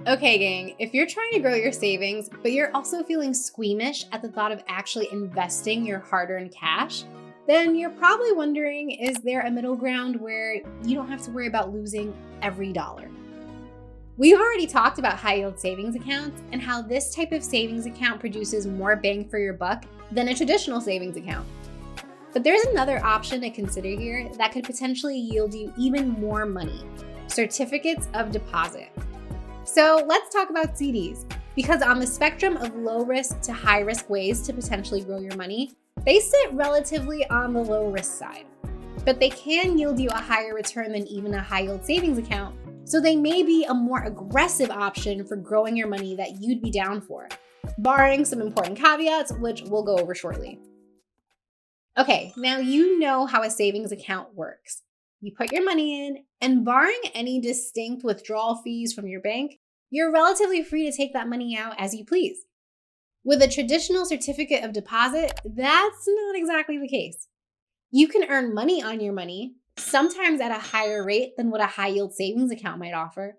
Okay, gang, if you're trying to grow your savings, but you're also feeling squeamish at the thought of actually investing your hard-earned cash, then you're probably wondering, is there a middle ground where you don't have to worry about losing every dollar? We've already talked about high-yield savings accounts and how this type of savings account produces more bang for your buck than a traditional savings account. But there's another option to consider here that could potentially yield you even more money: certificates of deposit. So let's talk about CDs, because on the spectrum of low risk to high risk ways to potentially grow your money, they sit relatively on the low risk side. But they can yield you a higher return than even a high yield savings account, so they may be a more aggressive option for growing your money that you'd be down for, barring some important caveats, which we'll go over shortly. Okay, now you know how a savings account works. You put your money in, and barring any distinct withdrawal fees from your bank, you're relatively free to take that money out as you please. With a traditional certificate of deposit, that's not exactly the case. You can earn money on your money, sometimes at a higher rate than what a high-yield savings account might offer.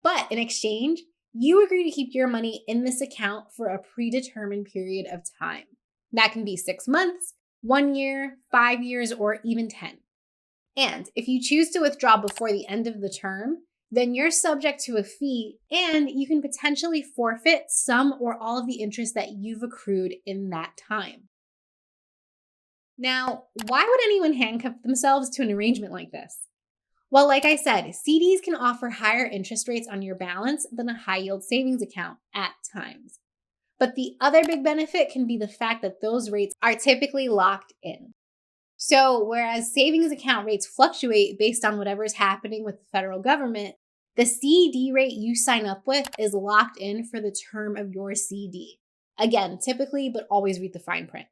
But in exchange, you agree to keep your money in this account for a predetermined period of time. That can be 6 months, 1 year, 5 years, or even 10. And if you choose to withdraw before the end of the term, then you're subject to a fee and you can potentially forfeit some or all of the interest that you've accrued in that time. Now, why would anyone handcuff themselves to an arrangement like this? Well, like I said, CDs can offer higher interest rates on your balance than a high-yield savings account at times. But the other big benefit can be the fact that those rates are typically locked in. So whereas savings account rates fluctuate based on whatever's happening with the federal government, the CD rate you sign up with is locked in for the term of your CD. Again, typically, but always read the fine print.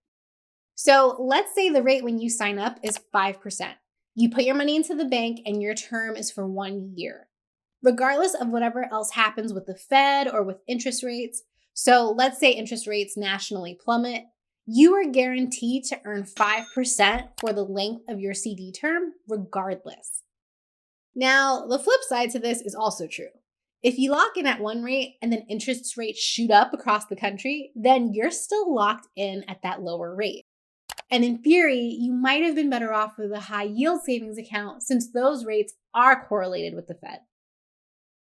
So let's say the rate when you sign up is 5%. You put your money into the bank and your term is for 1 year, regardless of whatever else happens with the Fed or with interest rates. So let's say interest rates nationally plummet. You are guaranteed to earn 5% for the length of your CD term, regardless. Now, the flip side to this is also true. If you lock in at one rate and then interest rates shoot up across the country, then you're still locked in at that lower rate. And in theory, you might have been better off with a high yield savings account since those rates are correlated with the Fed.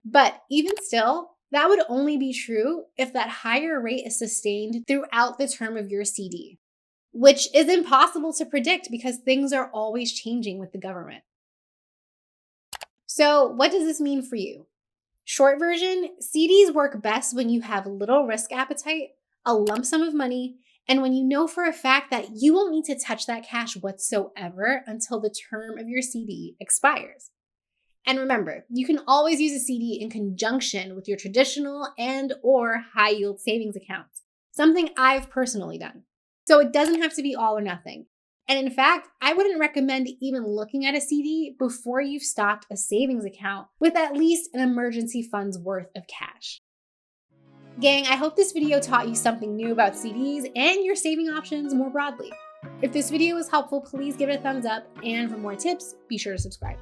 But even still, that would only be true if that higher rate is sustained throughout the term of your CD, which is impossible to predict because things are always changing with the government. So what does this mean for you? Short version, CDs work best when you have little risk appetite, a lump sum of money, and when you know for a fact that you won't need to touch that cash whatsoever until the term of your CD expires. And remember, you can always use a CD in conjunction with your traditional and or high yield savings accounts, something I've personally done. So it doesn't have to be all or nothing. And in fact, I wouldn't recommend even looking at a CD before you've stocked a savings account with at least an emergency fund's worth of cash. Gang, I hope this video taught you something new about CDs and your saving options more broadly. If this video was helpful, please give it a thumbs up, and for more tips, be sure to subscribe.